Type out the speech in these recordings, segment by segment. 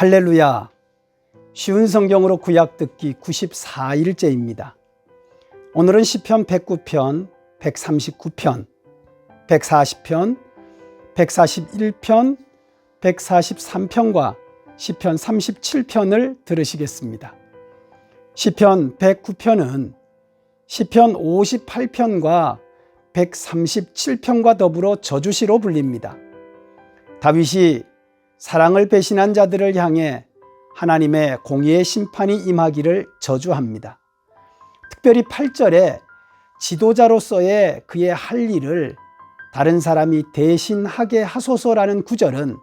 할렐루야. 쉬운 성경으로 구약 듣기 94일째입니다. 오늘은 시편 109편, 139편, 140편, 141편, 143편과 시편 37편을 들으시겠습니다. 시편 109편은 시편 58편과 137편과 더불어 저주시로 불립니다. 다윗이 사랑을 배신한 자들을 향해 하나님의 공의의 심판이 임하기를 저주합니다. 특별히 8절에 지도자로서의 그의 할 일을 다른 사람이 대신하게 하소서라는 구절은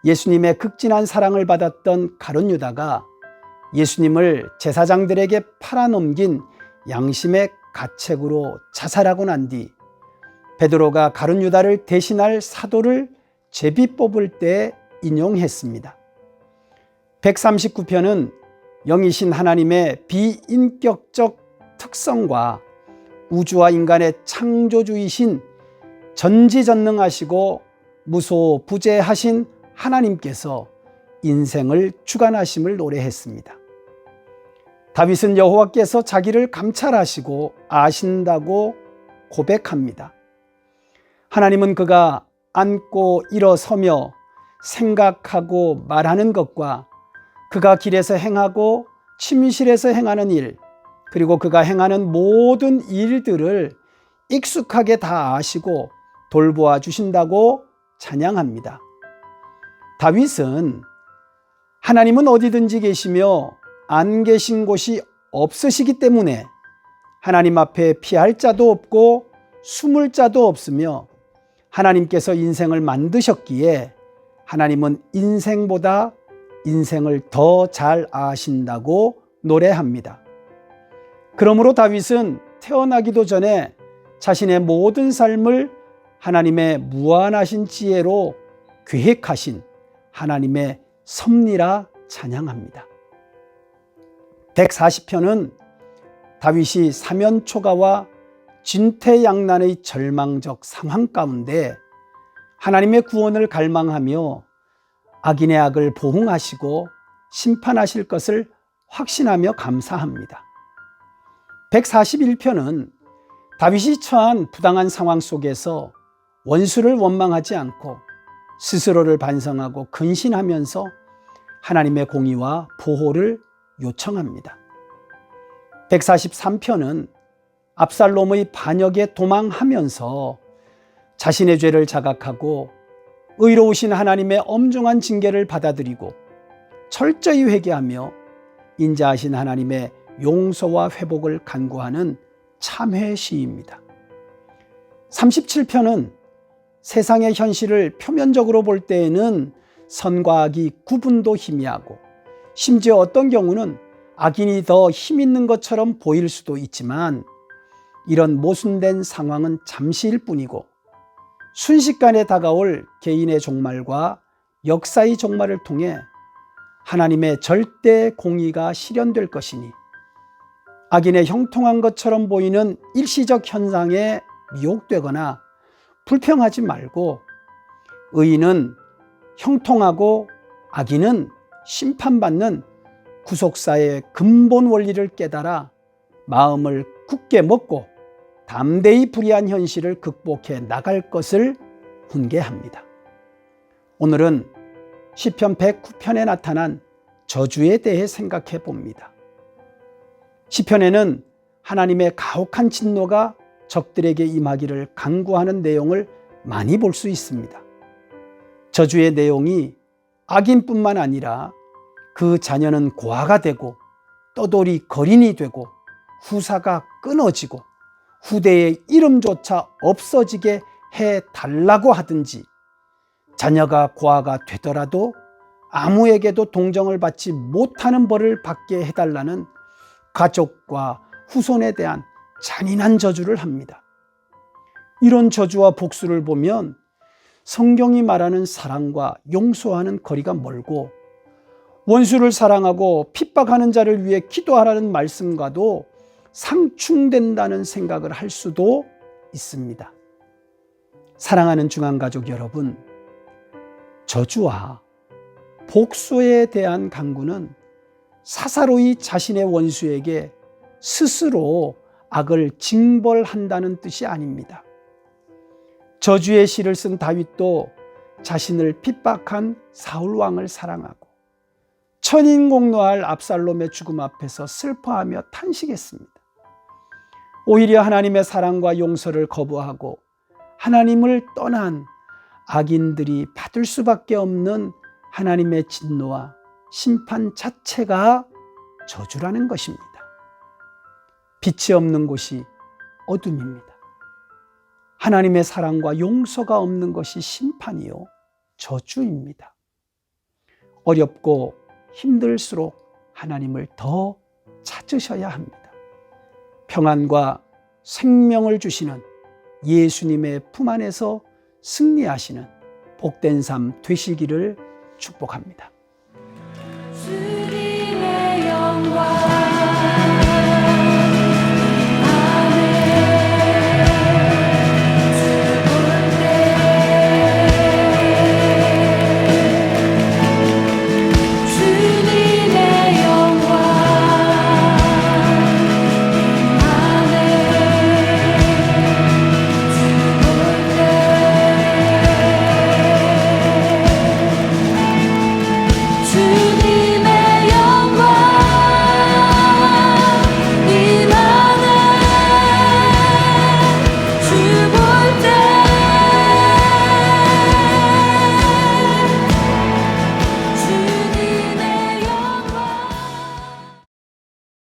예수님의 극진한 사랑을 받았던 가룟 유다가 예수님을 제사장들에게 팔아넘긴 양심의 가책으로 자살하고 난 뒤 베드로가 가룟 유다를 대신할 사도를 제비 뽑을 때 인용했습니다. 139편은 영이신 하나님의 비인격적 특성과 우주와 인간의 창조주이신 전지전능하시고 무소부재하신 하나님께서 인생을 주관하심을 노래했습니다. 다윗은 여호와께서 자기를 감찰하시고 아신다고 고백합니다. 하나님은 그가 앉고 일어서며 생각하고 말하는 것과 그가 길에서 행하고 침실에서 행하는 일, 그리고 그가 행하는 모든 일들을 익숙하게 다 아시고 돌보아 주신다고 찬양합니다. 다윗은 하나님은 어디든지 계시며 안 계신 곳이 없으시기 때문에 하나님 앞에 피할 자도 없고 숨을 자도 없으며 하나님께서 인생을 만드셨기에 하나님은 인생보다 인생을 더 잘 아신다고 노래합니다. 그러므로 다윗은 태어나기도 전에 자신의 모든 삶을 하나님의 무한하신 지혜로 계획하신 하나님의 섭리라 찬양합니다. 140편은 다윗이 사면초가와 진퇴양난의 절망적 상황 가운데 하나님의 구원을 갈망하며 악인의 악을 보응하시고 심판하실 것을 확신하며 감사합니다. 141편은 다윗이 처한 부당한 상황 속에서 원수를 원망하지 않고 스스로를 반성하고 근신하면서 하나님의 공의와 보호를 요청합니다. 143편은 압살롬의 반역에 도망하면서 자신의 죄를 자각하고 의로우신 하나님의 엄중한 징계를 받아들이고 철저히 회개하며 인자하신 하나님의 용서와 회복을 간구하는 참회 시입니다. 37편은 세상의 현실을 표면적으로 볼 때에는 선과 악이 구분도 희미하고 심지어 어떤 경우는 악인이 더 힘있는 것처럼 보일 수도 있지만 이런 모순된 상황은 잠시일 뿐이고 순식간에 다가올 개인의 종말과 역사의 종말을 통해 하나님의 절대 공의가 실현될 것이니 악인의 형통한 것처럼 보이는 일시적 현상에 미혹되거나 불평하지 말고 의인은 형통하고 악인은 심판받는 구속사의 근본 원리를 깨달아 마음을 굳게 먹고 담대히 불의한 현실을 극복해 나갈 것을 훈계합니다. 오늘은 시편 109편에 나타난 저주에 대해 생각해 봅니다. 시편에는 하나님의 가혹한 진노가 적들에게 임하기를 간구하는 내용을 많이 볼 수 있습니다. 저주의 내용이 악인뿐만 아니라 그 자녀는 고아가 되고 떠돌이 거린이 되고 후사가 끊어지고 후대의 이름조차 없어지게 해달라고 하든지 자녀가 고아가 되더라도 아무에게도 동정을 받지 못하는 벌을 받게 해달라는 가족과 후손에 대한 잔인한 저주를 합니다. 이런 저주와 복수를 보면 성경이 말하는 사랑과 용서하는 거리가 멀고 원수를 사랑하고 핍박하는 자를 위해 기도하라는 말씀과도 상충된다는 생각을 할 수도 있습니다. 사랑하는 중앙가족 여러분, 저주와 복수에 대한 강구는 사사로이 자신의 원수에게 스스로 악을 징벌한다는 뜻이 아닙니다. 저주의 시를 쓴 다윗도 자신을 핍박한 사울 왕을 사랑하고 천인공노할 압살롬의 죽음 앞에서 슬퍼하며 탄식했습니다. 오히려 하나님의 사랑과 용서를 거부하고 하나님을 떠난 악인들이 받을 수밖에 없는 하나님의 진노와 심판 자체가 저주라는 것입니다. 빛이 없는 곳이 어둠입니다. 하나님의 사랑과 용서가 없는 것이 심판이요 저주입니다. 어렵고 힘들수록 하나님을 더 찾으셔야 합니다. 평안과 생명을 주시는 예수님의 품 안에서 승리하시는 복된 삶 되시기를 축복합니다.